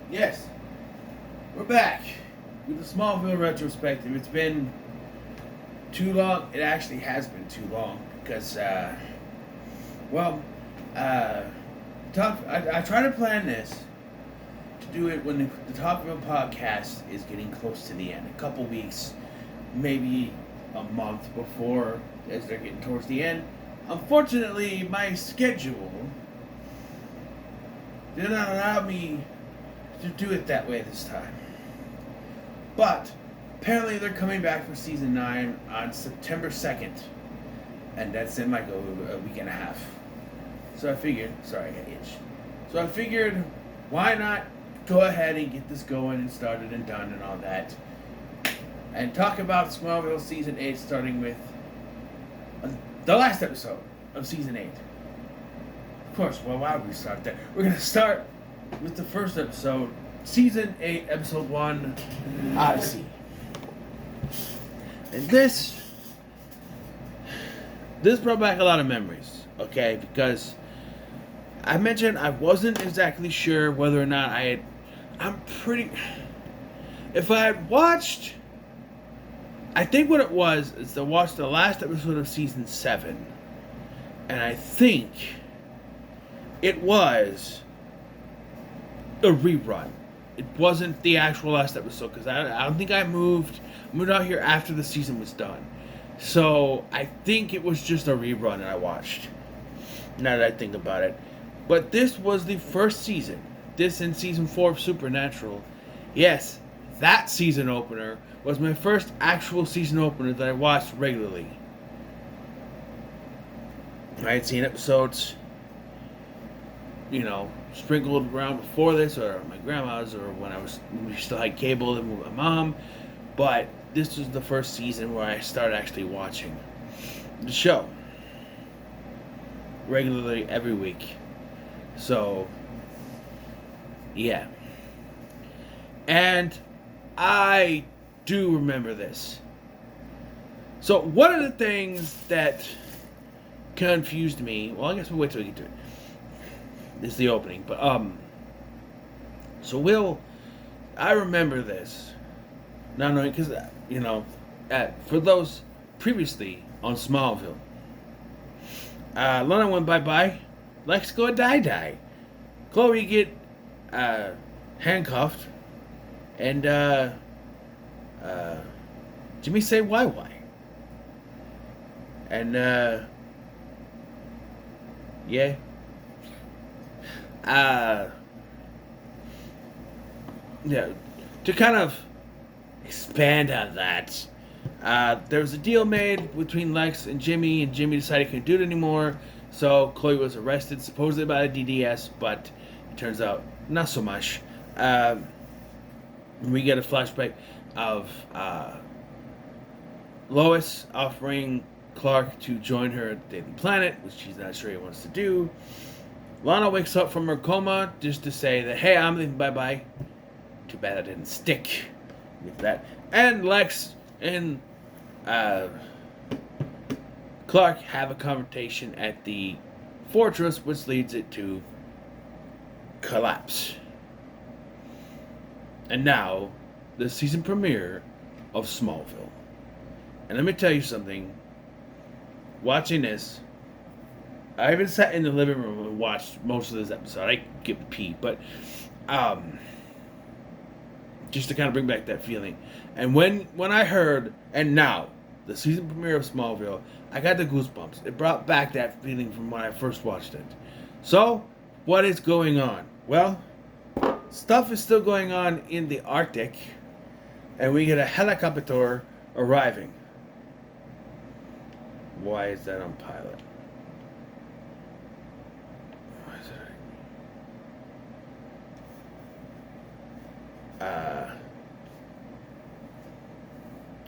Yes, we're back with the Smallville retrospective. It's been too long. It actually has been too long because, well, uh, I try to plan this to do it when the Top of the podcast is getting close to the end. A couple weeks, maybe a month before, as they're getting towards the end. Unfortunately, my schedule did not allow me to do it that way this time. But apparently they're coming back for season 9 on September 2nd. And that's in like a week and a half. So I figured, sorry, I got itch. So I figured, why not go ahead and get this going and started and done and all that. And talk about Smallville season 8 starting with the last episode of season 8. Of course, well, why would we start there? We're going to start with the first episode, season 8, episode 1, Odyssey. And this brought back a lot of memories, okay? Because I mentioned I wasn't exactly sure whether or not if I had watched, I think what it was is I watched the last episode of season 7, and I think it was a rerun. It wasn't the actual last episode because I don't think I moved out here after the season was done. So I think it was just a rerun that I watched. Now that I think about it, but this was the first season. This in season 4 of Supernatural. Yes, that season opener was my first actual season opener that I watched regularly. I had seen episodes, sprinkled around before this, or my grandma's, or when we still had cable and with my mom. But this was the first season where I started actually watching the show regularly every week. So, yeah. And I do remember this. So, one of the things that confused me, well, I guess we'll wait till we get to it. This is the opening, but so I remember this, not knowing, because for those previously on Smallville, Lana went bye-bye, Lex go die-die, Chloe get handcuffed, and Jimmy say why, and yeah. Yeah, to kind of expand on that, there was a deal made between Lex and Jimmy decided he couldn't do it anymore, so Chloe was arrested, supposedly by the DDS, but it turns out not so much. We get a flashback of Lois offering Clark to join her at the Daily Planet, which she's not sure he wants to do. Lana wakes up from her coma just to say that, hey, I'm leaving, bye-bye. Too bad I didn't stick with that. And Lex and Clark have a confrontation at the fortress, which leads it to collapse. And now, the season premiere of Smallville. And let me tell you something. Watching this, I even sat in the living room and watched most of this episode. I get a pee, but just to kind of bring back that feeling. And when I heard, and now, the season premiere of Smallville, I got the goosebumps. It brought back that feeling from when I first watched it. So, what is going on? Well, stuff is still going on in the Arctic, and we get a helicopter arriving. Why is that on pilot?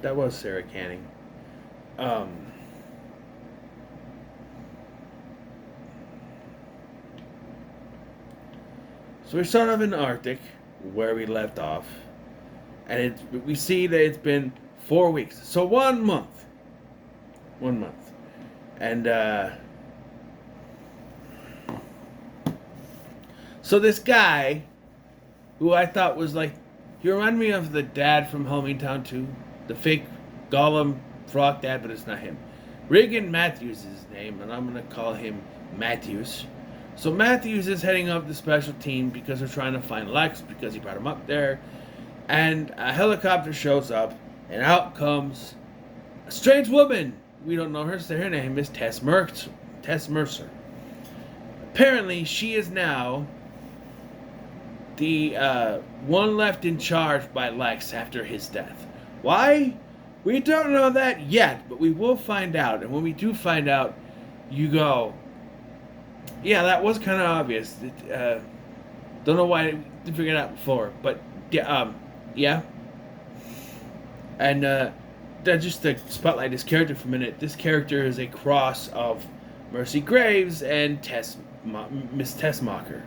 That was Sarah Canning. So we start off in the Arctic, where we left off, and we see that it's been 4 weeks. So 1 month. 1 month. And, so this guy who I thought was like, he reminded me of the dad from Halloween Town 2, the fake Gollum frog dad, but it's not him. Regan Matthews is his name, and I'm gonna call him Matthews. So Matthews is heading up the special team because they're trying to find Lex because he brought him up there, and a helicopter shows up, and out comes a strange woman. We don't know her, so her name is Tess Mercer. Apparently, she is now the one left in charge by Lex after his death. Why? We don't know that yet, but we will find out. And when we do find out, you go, yeah, that was kind of obvious. Don't know why I didn't figure it out before, but yeah. And just to spotlight this character for a minute, this character is a cross of Mercy Graves and Miss Tessmacher.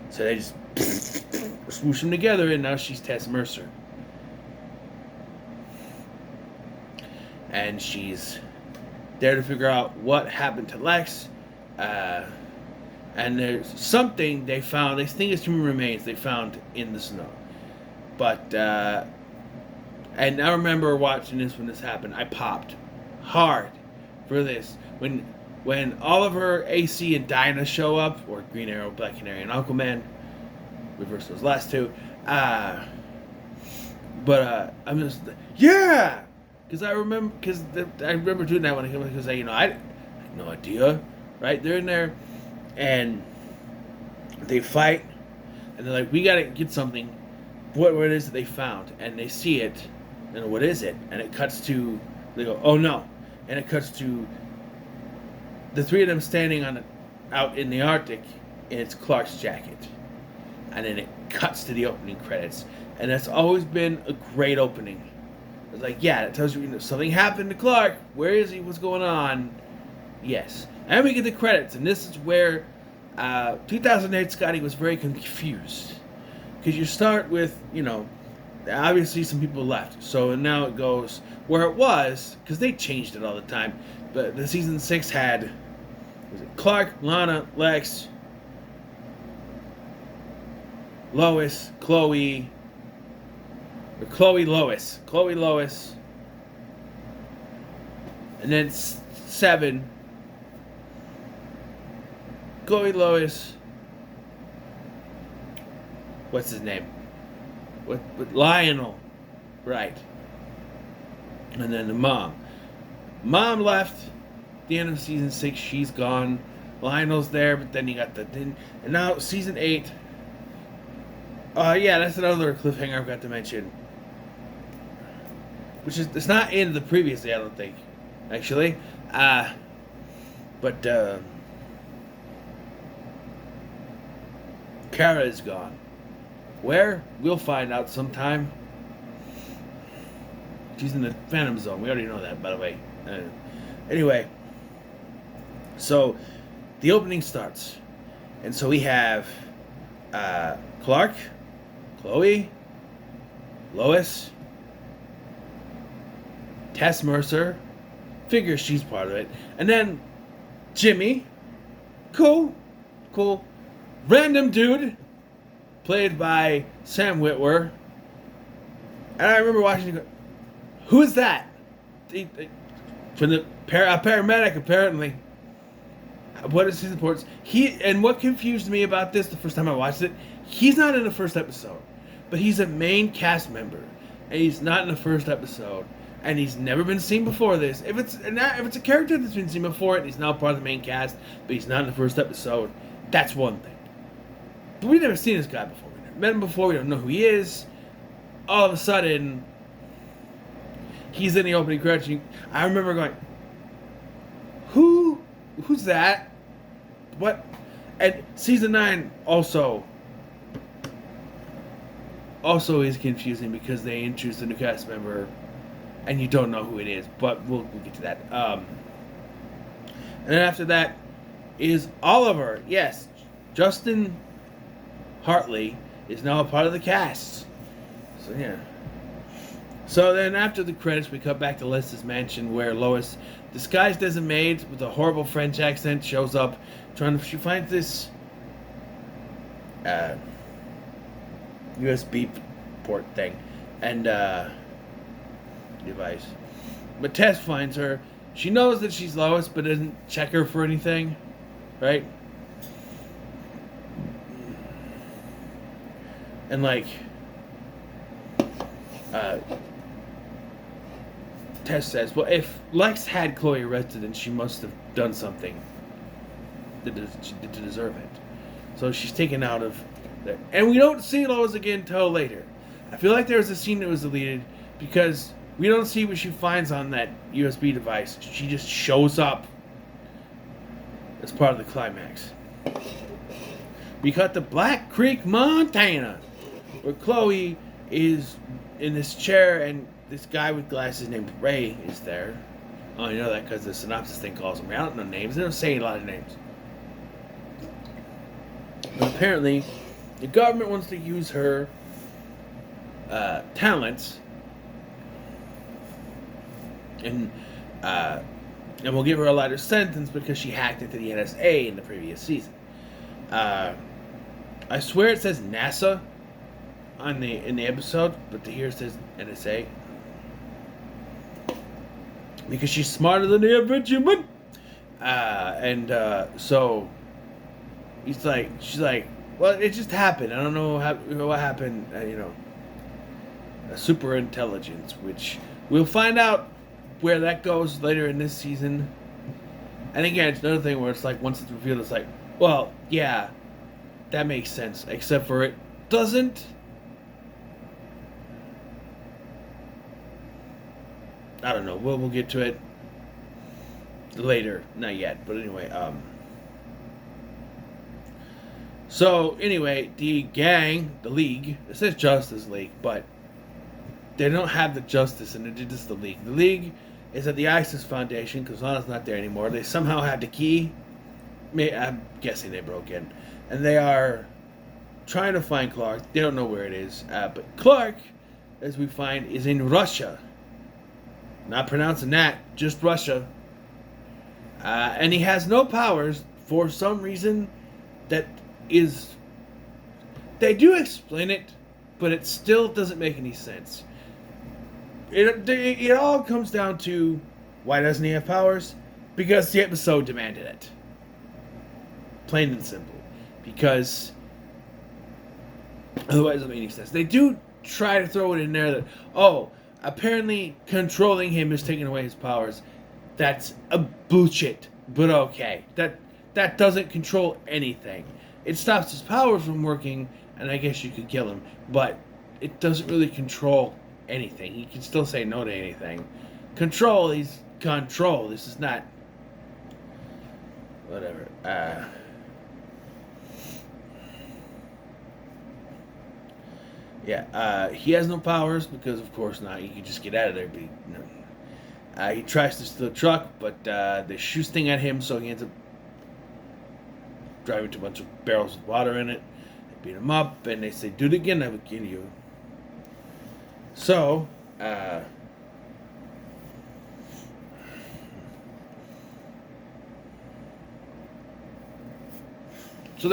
So they just swoosh them together, and now she's Tess Mercer. And she's there to figure out what happened to Lex. And there's something they found. They think it's human remains they found in the snow. But, and I remember watching this when this happened. I popped hard for this. When Oliver, AC, and Dinah show up, or Green Arrow, Black Canary, and Aquaman, reverse those last two. I'm just, yeah! Because I remember doing that when I came, because I had no idea, right? They're in there, and they fight, and they're like, we gotta get something. What it is that they found, and they see it, and what is it? And it cuts to, they go, oh no, and it cuts to the three of them standing out in the Arctic, and it's Clark's jacket, and then it cuts to the opening credits, and that's always been a great opening. It's like, yeah, it tells you, something happened to Clark. Where is he? What's going on? Yes. And we get the credits, and this is where 2008 Scotty was very confused. Because you start with, obviously some people left. So now it goes where it was, because they changed it all the time. But the season 6 had, was it Clark, Lana, Lex, Lois, Chloe, Lois, and then 7, Chloe, Lois, what's his name? What Lionel, right? And then the mom. Mom left at the end of season 6. She's gone. Lionel's there, but then you got and now season 8. Yeah, that's another cliffhanger I forgot to mention. Which is, it's not in the previously, I don't think, actually. But Kara is gone. Where? We'll find out sometime. She's in the Phantom Zone. We already know that, by the way. Anyway, so the opening starts, and so we have Clark, Chloe, Lois, Tess Mercer, figures she's part of it, and then Jimmy, cool, random dude, played by Sam Witwer, and I remember watching it go, who is that? From the paramedic, apparently. What is his importance? And what confused me about this the first time I watched it, he's not in the first episode, but he's a main cast member, and he's not in the first episode, and he's never been seen before this. If it's a character that's been seen before, and he's now part of the main cast, but he's not in the first episode, that's one thing. But we've never seen this guy before. We never met him before. We don't know who he is. All of a sudden, he's in the opening credits. I remember going, who's that? What? And season 9 also is confusing because they introduce a new cast member and you don't know who it is, but we'll get to that. And then after that is Oliver. Yes, Justin Hartley is now a part of the cast. So yeah. So then after the credits, we cut back to Les's mansion where Lois, disguised as a maid with a horrible French accent, shows up. She finds this USB port thing and device. But Tess finds her. She knows that she's Lois, but doesn't check her for anything, right? And like, Tess says, "Well, if Lex had Chloe arrested, then she must have done something to deserve it." So she's taken out of there, and we don't see Lois again until later. I feel like there was a scene that was deleted because we don't see what she finds on that USB device. She just shows up as part of the climax. We cut to Black Creek, Montana, where Chloe is in this chair and this guy with glasses named Ray is there. Oh, you know that because the synopsis thing calls him. I don't know names. They don't say a lot of names. But apparently, the government wants to use her talents, and we'll give her a lighter sentence because she hacked into the NSA in the previous season. I swear it says NASA in the episode, but here it says NSA because she's smarter than the average human. So she's like, well, it just happened. I don't know what happened. A super intelligence, which we'll find out where that goes later in this season. And again, it's another thing where it's like once it's revealed, it's like, well, yeah, that makes sense, except for it doesn't. I don't know. We'll get to it later. Not yet, but anyway. So anyway, the gang, the League. It says Justice League, but they don't have the Justice in it. It's just the League. The League is at the ISIS Foundation because Lana's not there anymore. They somehow had the key. I'm guessing they broke in, and they are trying to find Clark. They don't know where it is, but Clark, as we find, is in Russia. Not pronouncing that, just Russia. And he has no powers for some reason that is... They do explain it, but it still doesn't make any sense. It all comes down to, why doesn't he have powers? Because the episode demanded it. Plain and simple. Because otherwise it doesn't make any sense. They do try to throw it in there that, apparently controlling him is taking away his powers. That's a bullshit, but okay. That doesn't control anything. It stops his powers from working, and I guess you could kill him, but it doesn't really control anything. He can still say no to anything. Control is control. This is not... Whatever. He has no powers because, of course, not. He can just get out of there. But he tries to steal the truck, but they shoot this thing at him, so he ends up driving to a bunch of barrels with water in it. They beat him up, and they say, "Do it again, I will kill you." So, they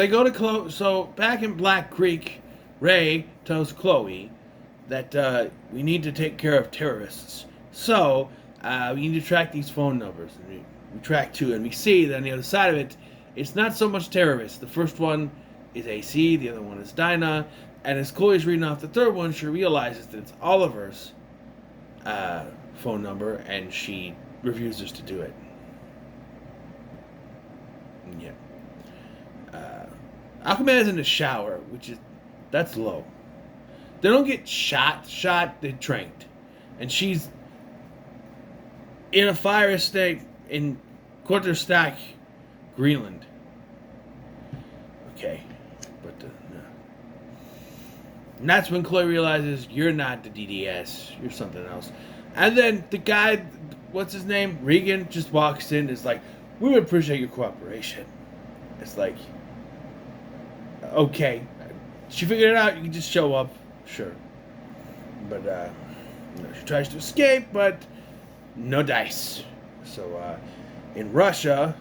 go to Chloe. So back in Black Creek, Ray tells Chloe that we need to take care of terrorists. So we need to track these phone numbers. And we track two, and we see that on the other side of it, it's not so much terrorists. The first one is AC, the other one is Dinah. And as Chloe's reading off the third one, she realizes that it's Oliver's phone number, and she refuses to do it. Yeah. Aquaman is in the shower, that's low. They don't get shot, they're trained. And she's in a fire estate in Quarterstack, Greenland. Okay. But, no. And that's when Chloe realizes, you're not the DDS, you're something else. And then the guy, what's his name? Regan just walks in and is like, we would appreciate your cooperation. It's like, okay. She figured it out, you can just show up. Sure. But, she tries to escape, but no dice. So, in Russia,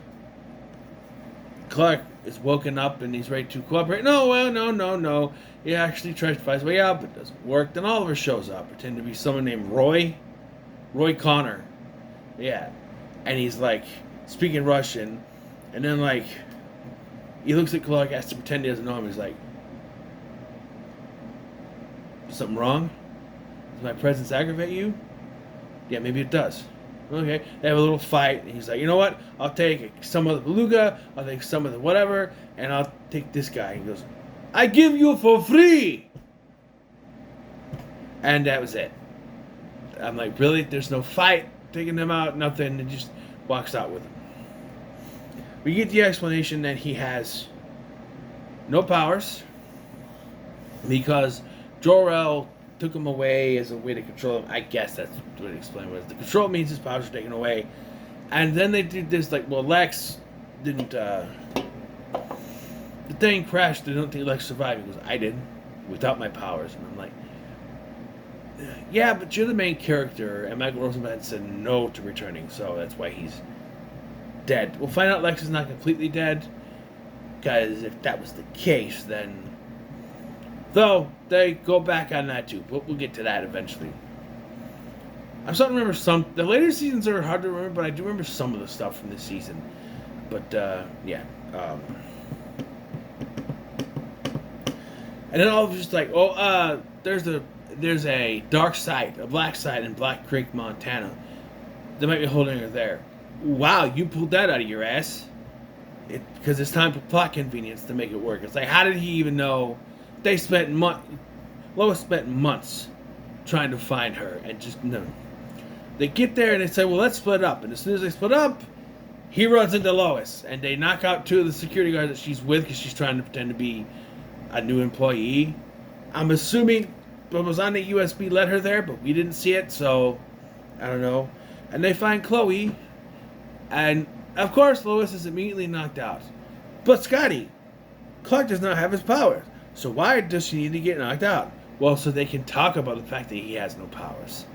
Clark is woken up and he's ready to cooperate. No. He actually tries to find his way out, but it doesn't work. Then Oliver shows up, pretending to be someone named Roy Connor. Yeah. And he's like speaking Russian, and then like he looks at Clark, has to pretend he doesn't know him. He's like, something wrong? Does my presence aggravate you? Yeah, maybe it does. Okay. They have a little fight, and he's like, you know what? I'll take some of the beluga, I'll take some of the whatever, and I'll take this guy. He goes, I give you for free! And that was it. I'm like, really? There's no fight, taking them out, nothing. It just walks out with him. We get the explanation that he has no powers because Jor-El took him away as a way to control him. I guess that's what it explained was. The control means his powers are taken away. And then they did this, like, well, Lex didn't, the thing crashed. I don't think Lex survived. He goes, I did, without my powers. And I'm like, yeah, but you're the main character. And Michael Rosenbaum said no to returning, so that's why he's dead. We'll find out Lex is not completely dead, because if that was the case, then... Though, they go back on that too, but we'll get to that eventually. I'm starting to remember some... The later seasons are hard to remember, but I do remember some of the stuff from this season. But, yeah. And then all of just like, there's a dark site, a black site in Black Creek, Montana. They might be holding her there. Wow, you pulled that out of your ass. Because it's time for plot convenience to make it work. It's like, how did he even know? They spent Lois spent months trying to find her, and just no. They get there and they say, well, let's split up. And as soon as they split up, he runs into Lois, and they knock out two of the security guards that she's with because she's trying to pretend to be a new employee. I'm assuming what was on the USB led her there, but we didn't see it, so I don't know. And they find Chloe, and of course Lois is immediately knocked out. But Scotty, Clark does not have his powers. So why does she need to get knocked out? Well, so they can talk about the fact that he has no powers.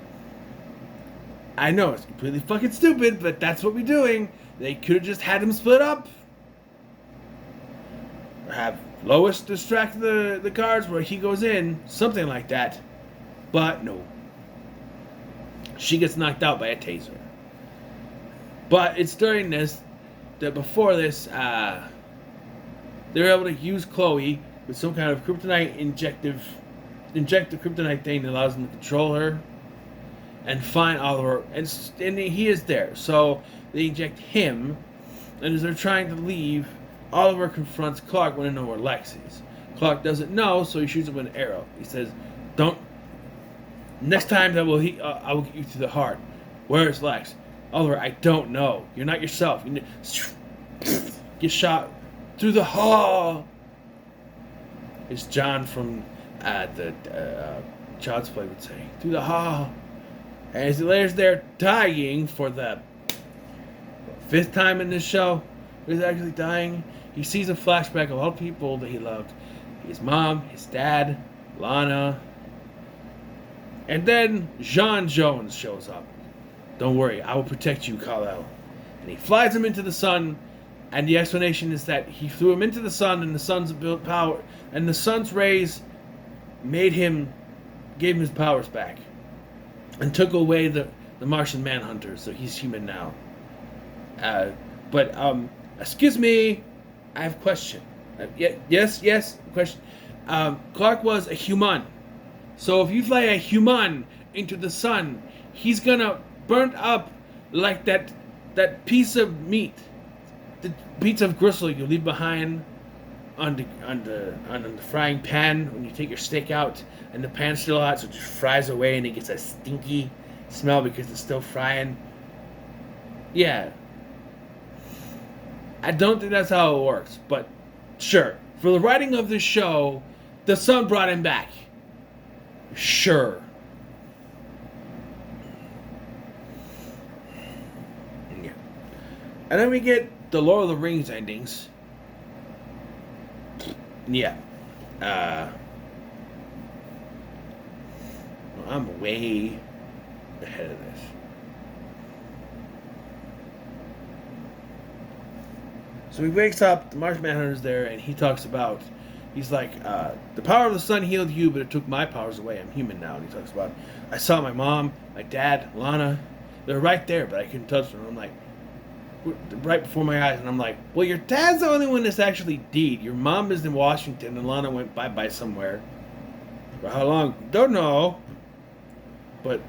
I know, it's completely fucking stupid, but that's what we're doing. They could have just had him split up. Or have Lois distract the guards where he goes in. Something like that. But no. She gets knocked out by a taser. But it's during this, that before this, they're able to use Chloe with some kind of kryptonite inject the kryptonite thing that allows them to control her and find Oliver, and he is there. So they inject him, and as they're trying to leave, Oliver confronts Clark wanting to know where Lex is. Clark doesn't know, so he shoots him with an arrow. He says, "Don't. Next time that I will get you to the heart. Where is Lex?" Oliver, I don't know. You're not yourself. You get shot through the hall. It's John from the Child's Play would say, through the hall. And as he lays there dying for the 5th time in this show, he's actually dying. He sees a flashback of all the people that he loved. His mom, his dad, Lana. And then John Jones shows up. Don't worry, I will protect you, Kal-El. And he flies him into the sun. And the explanation is that he threw him into the sun, and the sun's built power, and the sun's rays gave him his powers back, and took away the Martian Manhunter, so he's human now. But excuse me, I have a question. Yes, question. Clark was a human, so if you fly a human into the sun, he's gonna burn up like that piece of meat. The piece of gristle you leave behind on the frying pan when you take your steak out, and the pan's still hot, so it just fries away, and it gets a stinky smell because it's still frying. Yeah, I don't think that's how it works, but sure. For the writing of this show, the sun brought him back. Sure. Yeah, and then we get the Lord of the Rings endings. Yeah. Well, I'm way ahead of this. So he wakes up, the Martian Manhunter's there, and he talks about he's like, the power of the sun healed you, but it took my powers away. I'm human now. And he talks about, I saw my mom, my dad, Lana. They're right there, but I couldn't touch them. And I'm like, right before my eyes. And I'm like, well, your dad's the only one that's actually deed. Your mom is in Washington, and Lana went bye-bye somewhere. For how long? Don't know. But,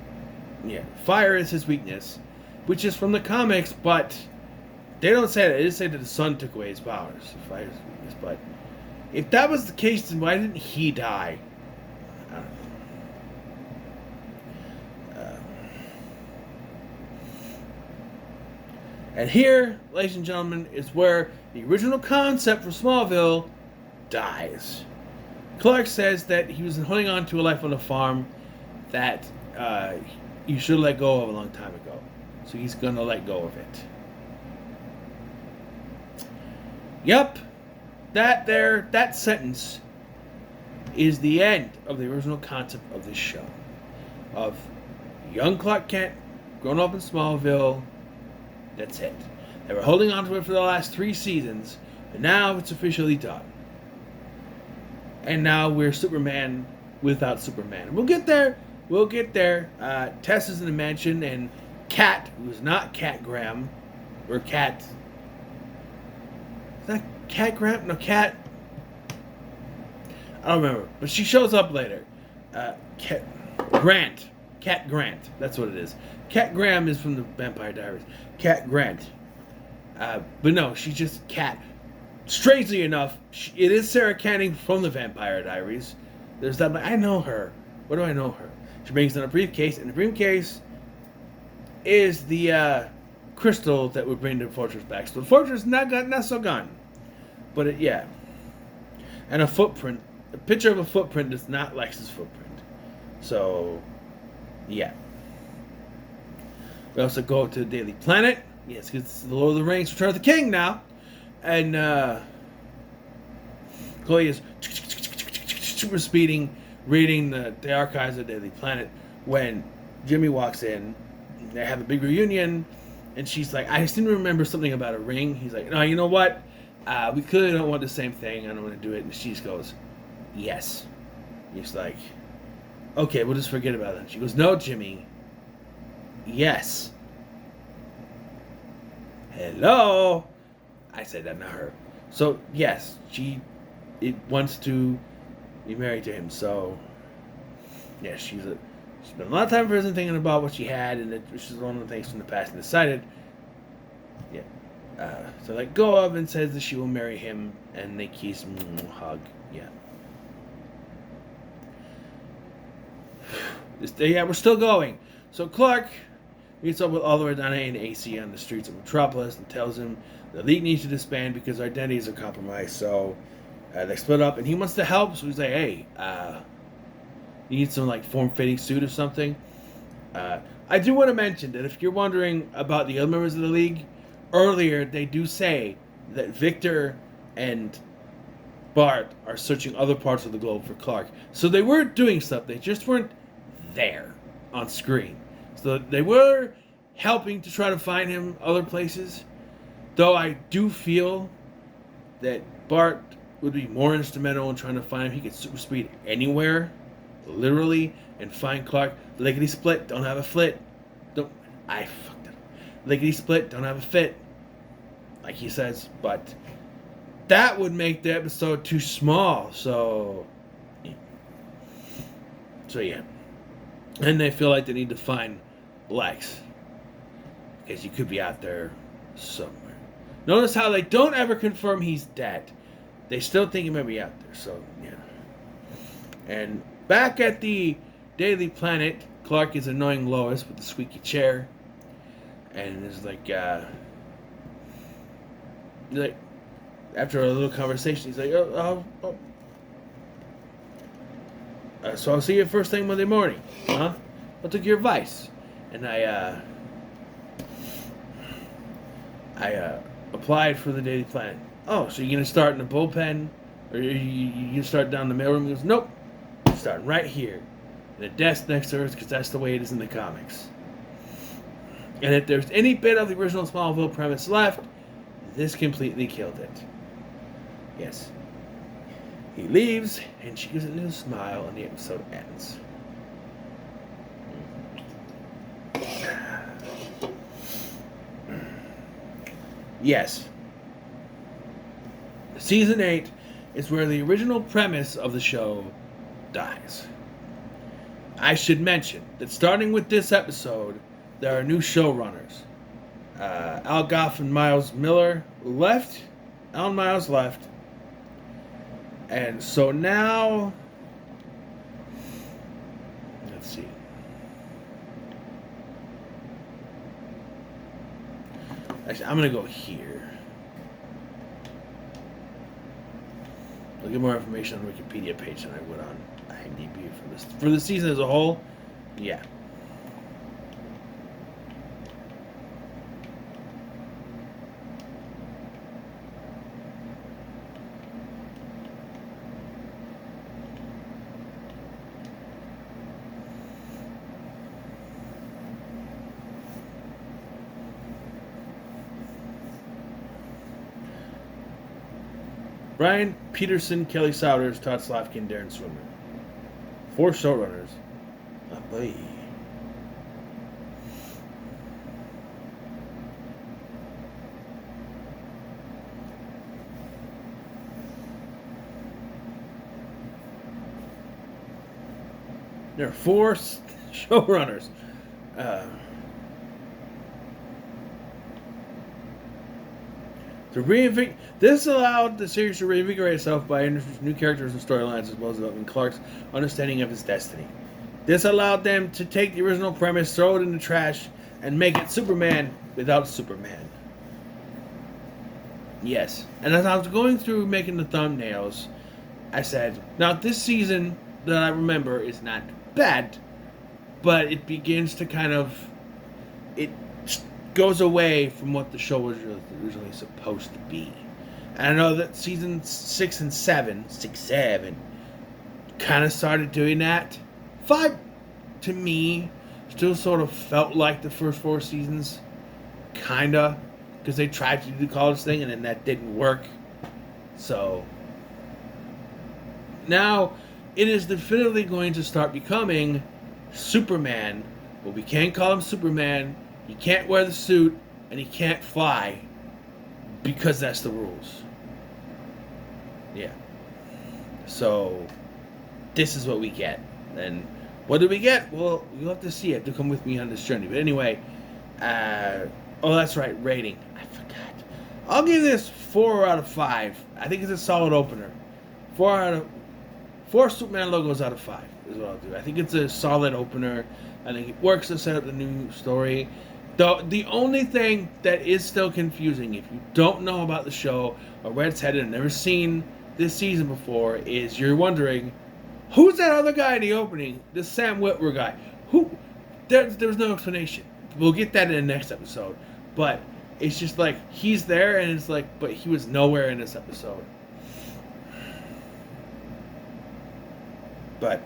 yeah, fire is his weakness, which is from the comics, but they don't say that. They just say that the sun took away his powers. Fire is his weakness, but if that was the case, then why didn't he die? I don't know. And here, ladies and gentlemen, is where the original concept for Smallville dies. Clark says that he was holding on to a life on a farm that you should let go of a long time ago. So he's going to let go of it. Yep. That sentence is the end of the original concept of this show. Of young Clark Kent growing up in Smallville. That's it. They were holding on to it for the last 3 seasons, and now it's officially done. And now we're Superman without Superman. We'll get there. Tess is in the mansion, and Cat, who's not Cat Graham, or Cat... Is that Cat Graham? No, Cat... I don't remember, but she shows up later. Cat Grant. That's what it is. Cat Graham is from the Vampire Diaries. Cat Grant. But no, she's just Cat. Strangely enough, it is Sarah Canning from the Vampire Diaries. There's that. I know her. What do I know her? She brings in a briefcase, and the briefcase is the crystal that would bring the fortress back. So the fortress not so gone, but yeah, and a footprint. A picture of a footprint is not Lex's footprint. So, yeah. We also go to the Daily Planet. Yes, because it's the Lord of the Rings, Return of the King now. And Chloe is super speeding, reading the archives of the Daily Planet when Jimmy walks in. They have a big reunion, and she's like, I seem to remember something about a ring. He's like, no, you know what? We clearly don't want the same thing. I don't want to do it. And she just goes, yes. He's like, okay, we'll just forget about it. She goes, no, Jimmy. Yes. Hello. I said that, not her. So, yes, she wants to be married to him. So, yeah, she's spent a lot of time in prison thinking about what she had, and which is one of the things from the past, and decided, to let go of, and says that she will marry him, and they kiss, hug, yeah. We're still going. So Clark meets up with Oliver, Donna, and AC on the streets of Metropolis and tells him the League needs to disband because our identities are compromised. So they split up, and he wants to help. So he's like, "Hey, you need some like form-fitting suit or something." I do want to mention that if you're wondering about the other members of the League, earlier they do say that Victor and Bart are searching other parts of the globe for Clark. So they were doing stuff. They just weren't there on screen. So they were helping to try to find him other places. Though I do feel that Bart would be more instrumental in trying to find him. He could super speed anywhere, literally, and find Clark. Lickety split, don't have a flit. I fucked it up. Lickety split, don't have a fit. Like he says, but that would make the episode too small. So yeah. And they feel like they need to find Lex, because he could be out there somewhere. Notice how they don't ever confirm he's dead. They still think he might be out there. So, yeah. And back at the Daily Planet, Clark is annoying Lois with the squeaky chair. And it's like, after a little conversation, he's like, so I'll see you first thing Monday morning. Huh? I took your advice. And I applied for the Daily Planet. Oh, so you're going to start in the bullpen? Or you going to start down the mailroom? He goes, nope. I'm starting right here. In the desk next to her, because that's the way it is in the comics. And if there's any bit of the original Smallville premise left, this completely killed it. Yes. He leaves, and she gives a little smile, and the episode ends. Yes. Season 8 is where the original premise of the show dies. I should mention that starting with this episode, there are new showrunners. Al Goff and Miles Miller left. Alan Miles left. And so now, let's see. Actually, I'm going to go here. I'll get more information on the Wikipedia page than I would on IMDb for this. For the season as a whole, yeah. Brian Peterson, Kelly Souders, Todd Slavkin, Darren Swimmer. 4 showrunners. Oh boy. There are 4 showrunners. This allowed the series to reinvigorate itself by introducing new characters and storylines, as well as developing Clark's understanding of his destiny. This allowed them to take the original premise, throw it in the trash, and make it Superman without Superman. Yes. And as I was going through making the thumbnails, I said, now this season that I remember is not bad, but it begins to kind of... It goes away from what the show was originally supposed to be. And I know that season 6 and 7 kind of started doing that. 5, to me, still sort of felt like the first 4 seasons. Kinda. Because they tried to do the college thing and then that didn't work. So, now, it is definitively going to start becoming Superman. But we can't call him Superman. He can't wear the suit, and he can't fly, because that's the rules. Yeah. So, this is what we get. And what do we get? Well, you'll have to see it to come with me on this journey. But anyway, oh, that's right, rating. I forgot. I'll give this 4 out of 5. I think it's a solid opener. 4 Superman logos out of 5 is what I'll do. I think it's a solid opener. I think it works to set up the new story. The only thing that is still confusing, if you don't know about the show, or where it's headed and never seen this season before, is you're wondering, who's that other guy in the opening? This Sam Witwer guy. Who? There's no explanation. We'll get that in the next episode. But it's just like, he's there, and it's like, but he was nowhere in this episode. But,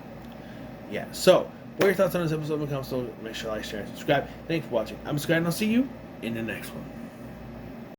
yeah, so... what are your thoughts on this episode? So make sure to like, share, and subscribe. Thanks for watching. I'm Scott, and I'll see you in the next one.